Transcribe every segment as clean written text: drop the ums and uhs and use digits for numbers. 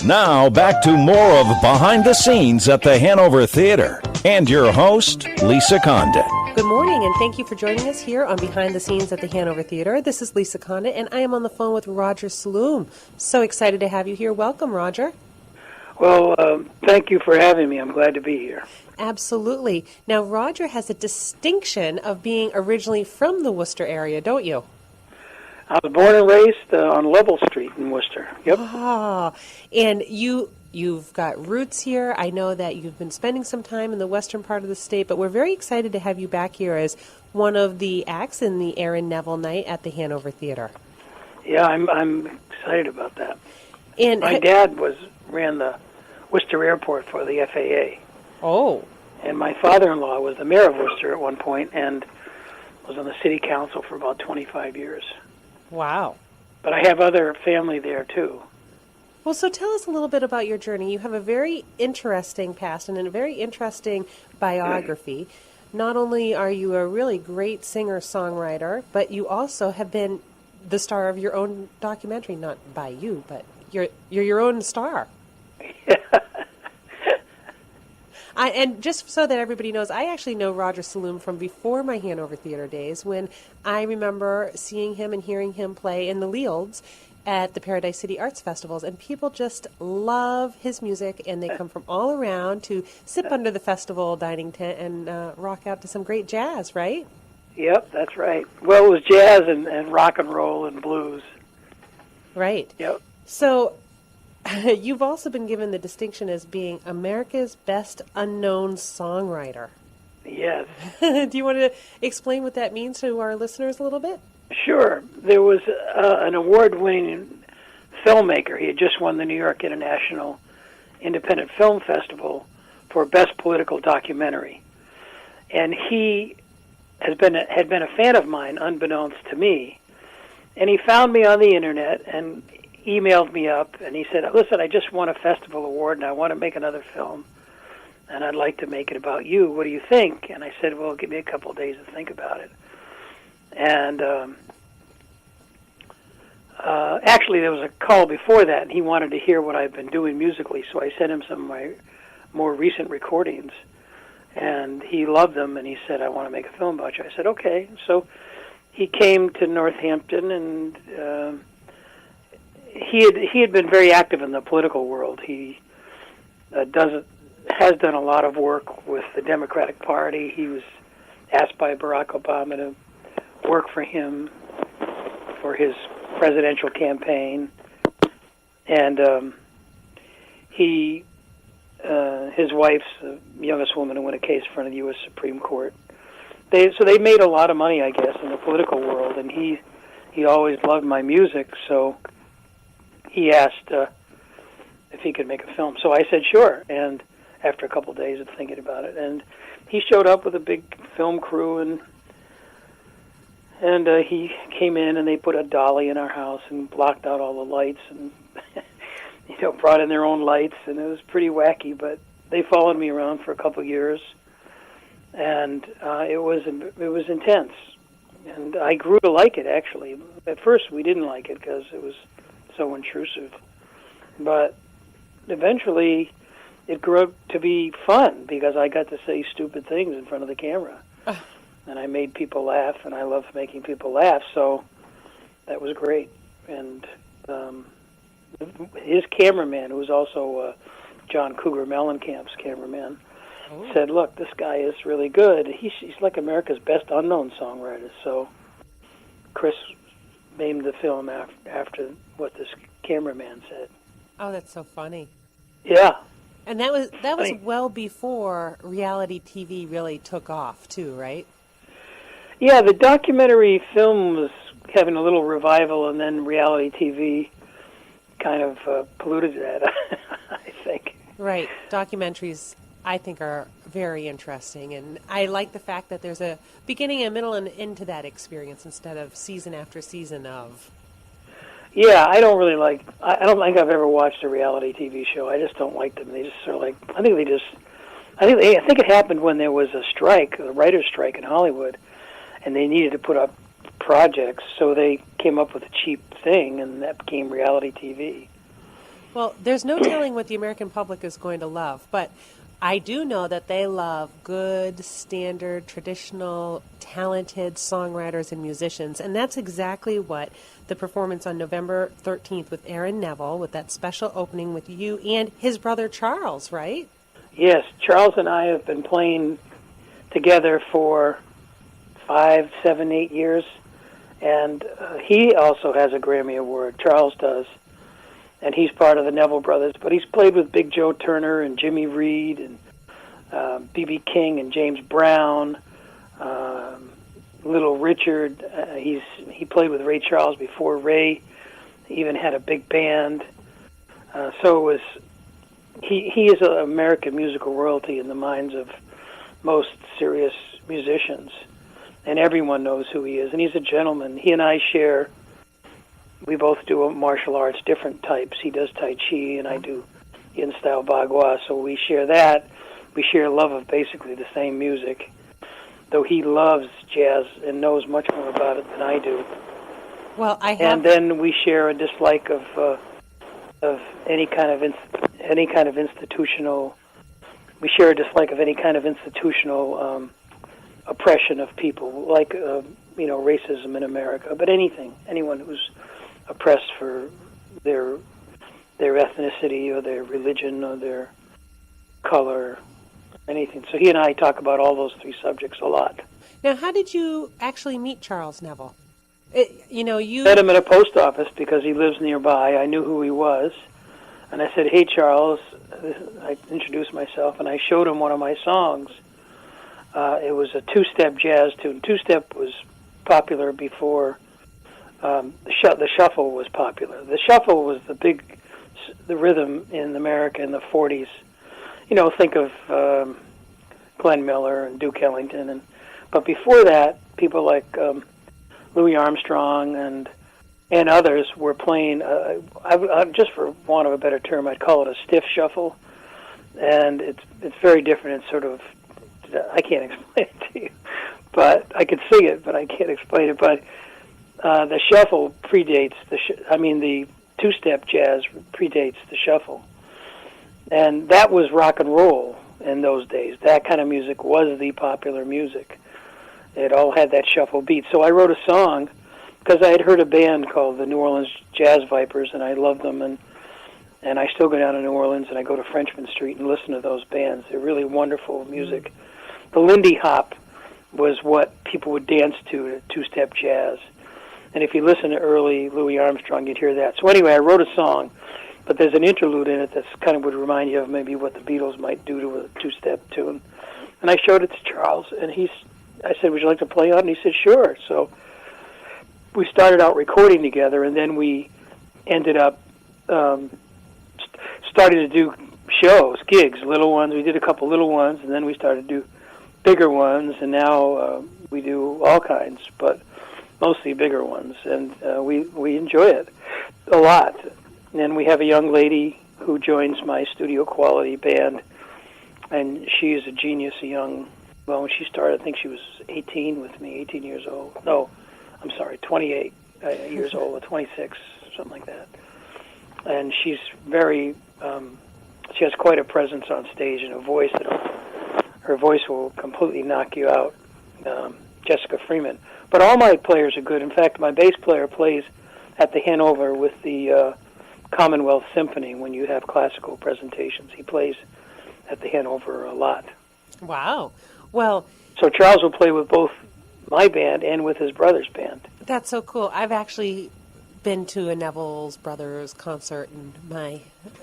Now, back to more of Behind the Scenes at the Hanover Theatre. And your host, Lisa Condit. Good morning, and thank you for joining us here on Behind the Scenes at the Hanover Theatre. This is Lisa Condit, and I am on the phone with Roger Salloom. So excited to have you here. Welcome, Roger. Well, thank you for having me. I'm glad to be here. Absolutely. Now, Roger has a distinction of being originally from the Worcester area, don't you? I was born and raised on Level Street in Worcester. Yep. Ah, and you've got roots here. I know that you've been spending some time in the western part of the state, but we're very excited to have you back here as one of the acts in the Aaron Neville night at the Hanover Theatre. Yeah, I'm excited about that. And my dad ran the Worcester Airport for the FAA. Oh. And my father-in-law was the mayor of Worcester at one point and was on the city council for about 25 years. Wow. But I have other family there, too. Well, so tell us a little bit about your journey. You have a very interesting past and a very interesting biography. Not only are you a really great singer-songwriter, but you also have been the star of your own documentary. Not by you, but you're your own star. And just so that everybody knows, I actually know Roger Salloom from before my Hanover Theatre days, when I remember seeing him and hearing him play in the Lealds at the Paradise City Arts Festivals, and people just love his music, and they come from all around to sit under the festival dining tent and rock out to some great jazz, right? Yep, that's right. Well, it was jazz and rock and roll and blues. Right. Yep. So you've also been given the distinction as being America's best unknown songwriter. Yes. Do you want to explain what that means to our listeners a little bit? Sure. There was an award-winning filmmaker. He had just won the New York International Independent Film Festival for Best Political Documentary. And he had been a fan of mine, unbeknownst to me. And he found me on the Internet and emailed me up, and he said, listen, I just won a festival award, and I want to make another film, and I'd like to make it about you. What do you think? And I said, well, give me a couple of days to think about it. And actually, there was a call before that, and he wanted to hear what I've been doing musically, so I sent him some of my more recent recordings, and he loved them, and he said, I want to make a film about you. I said, okay. So he came to Northampton, and he had been very active in the political world. He has done a lot of work with the Democratic Party. He was asked by Barack Obama to work for him for his presidential campaign, and his wife's the youngest woman to win a case in front of the U.S. Supreme Court. So they made a lot of money, I guess, in the political world, and he always loved my music, so he asked if he could make a film. So I said, sure, and after a couple of days of thinking about it. And he showed up with a big film crew, and he came in, and they put a dolly in our house and blocked out all the lights and brought in their own lights, and it was pretty wacky, but they followed me around for a couple of years, and it was intense. And I grew to like it, actually. At first, we didn't like it because it was so intrusive, but eventually it grew up to be fun because I got to say stupid things in front of the camera, and I made people laugh, and I love making people laugh, so that was great. And his cameraman, who was also John Cougar Mellencamp's cameraman, said, look, this guy is really good. He's like America's best unknown songwriter. So Chris named the film after what this cameraman said. Oh, that's so funny. Yeah. And that was well before reality TV really took off, too, right? Yeah, the documentary film was having a little revival, and then reality TV kind of polluted that, I think. Right. Documentaries, I think, are very interesting, and I like the fact that there's a beginning, a middle, and end to that experience instead of season after season of. Yeah, I don't think I've ever watched a reality TV show. I just don't like them. They just sort of like, I think it happened when there was a strike, a writer's strike in Hollywood, and they needed to put up projects, so they came up with a cheap thing, and that became reality TV. Well, there's no telling what the American public is going to love, but I do know that they love good, standard, traditional, talented songwriters and musicians, and that's exactly what the performance on November 13th with Aaron Neville, with that special opening with you and his brother Charles, right? Yes, Charles and I have been playing together for 5, 7, 8 years, and he also has a Grammy Award. Charles does, and he's part of the Neville Brothers. But he's played with Big Joe Turner and Jimmy Reed and B.B. King and James Brown, Little Richard. He played with Ray Charles before Ray even had a big band. So it was he is an American musical royalty in the minds of most serious musicians, and everyone knows who he is. And he's a gentleman. He and I share. We both do martial arts, different types. He does Tai Chi, and I do Yin style Bagua. So we share that. We share a love of basically the same music, though he loves jazz and knows much more about it than I do. Well, I have. And then we share a dislike of any kind of institutional. We share a dislike of any kind of institutional oppression of people, like racism in America. But anyone who's oppressed for their ethnicity or their religion or their color, anything. So he and I talk about all those three subjects a lot. Now, how did you actually meet Charles Neville? You met him at a post office because he lives nearby. I knew who he was, and I said, "Hey, Charles." I introduced myself, and I showed him one of my songs. It was a two-step jazz tune. Two-step was popular before the shuffle was popular. The shuffle was the rhythm in America in the 40s. Think of Glenn Miller and Duke Ellington, but before that, people like Louis Armstrong and others were playing. Just for want of a better term, I'd call it a stiff shuffle, and it's very different. It's sort of, I can't explain it to you, but I could sing it, but I can't explain it. But the shuffle predates the two-step jazz predates the shuffle, and that was rock and roll in those days. That kind of music was the popular music. It all had that shuffle beat. So I wrote a song because I had heard a band called the New Orleans Jazz Vipers, and I loved them, and I still go down to New Orleans, and I go to Frenchman Street and listen to those bands. They're really wonderful music. The Lindy Hop was what people would dance to two-step jazz. And if you listen to early Louis Armstrong, you'd hear that. So anyway, I wrote a song, but there's an interlude in it that's kind of would remind you of maybe what the Beatles might do to a two-step tune. And I showed it to Charles, and I said, "Would you like to play on it?" And he said, "Sure." So we started out recording together, and then we ended up starting to do shows, gigs, little ones. We did a couple little ones, and then we started to do bigger ones, and now we do all kinds, but mostly bigger ones, and we enjoy it a lot. And we have a young lady who joins my studio quality band, and she is a genius, when she started, I think she was 18 with me, 18 years old. No, I'm sorry, 28 years old, or 26, something like that. And she's very, she has quite a presence on stage and a voice her voice will completely knock you out, Jessica Freeman. But all my players are good. In fact, my bass player plays at the Hanover with the Commonwealth Symphony when you have classical presentations. He plays at the Hanover a lot. Wow. Well, so Charles will play with both my band and with his brother's band. That's so cool. I've actually been to a Neville's Brothers concert in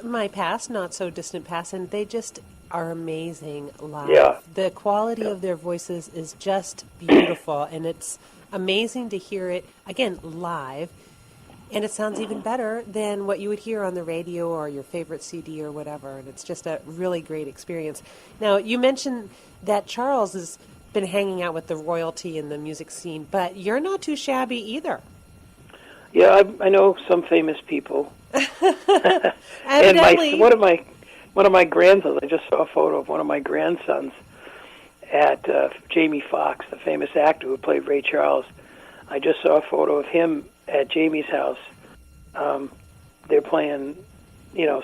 my past, not so distant past, and they just are amazing live. Yeah. The quality of their voices is just beautiful, and it's amazing to hear it, again, live, and it sounds even better than what you would hear on the radio or your favorite CD or whatever, and it's just a really great experience. Now, you mentioned that Charles has been hanging out with the royalty in the music scene, but you're not too shabby either. Yeah, I know some famous people. And one of my grandsons, I just saw a photo of one of my grandsons at Jamie Foxx, the famous actor who played Ray Charles. I just saw a photo of him at Jamie's house. They're playing,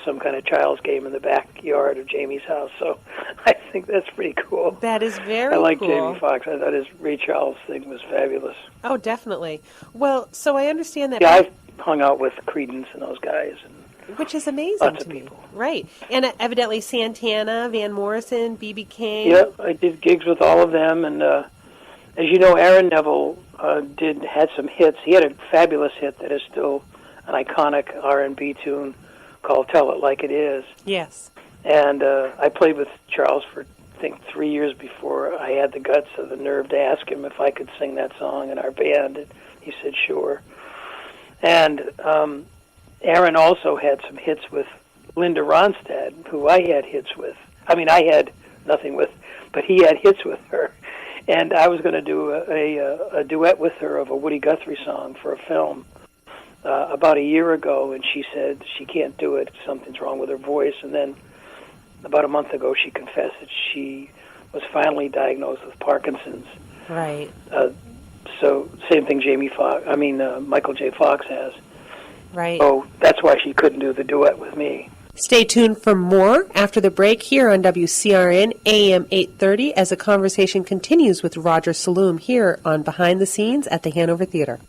some kind of child's game in the backyard of Jamie's house. So I think that's pretty cool. That is very I like cool. Jamie Foxx. I thought his Ray Charles thing was fabulous. Oh, definitely. Well, so I understand that. Yeah, I've hung out with Creedence and those guys. Which is amazing Lots to of me. people. Right. And evidently Santana, Van Morrison, B.B. King. Yeah, I did gigs with all of them. And as you know, Aaron Neville had some hits. He had a fabulous hit that is still an iconic R&B tune called Tell It Like It Is. Yes. And I played with Charles for, I think, 3 years before I had the guts or the nerve to ask him if I could sing that song in our band. And he said, sure. And Aaron also had some hits with Linda Ronstadt, who I had hits with. I mean, I had nothing with, but he had hits with her. And I was going to do a duet with her of a Woody Guthrie song for a film about a year ago, and she said she can't do it. Something's wrong with her voice. And then about a month ago, she confessed that she was finally diagnosed with Parkinson's. Right. So same thing Michael J. Fox has. Right. So that's why she couldn't do the duet with me. Stay tuned for more after the break here on WCRN AM 830 as the conversation continues with Roger Salloom here on Behind the Scenes at the Hanover Theatre.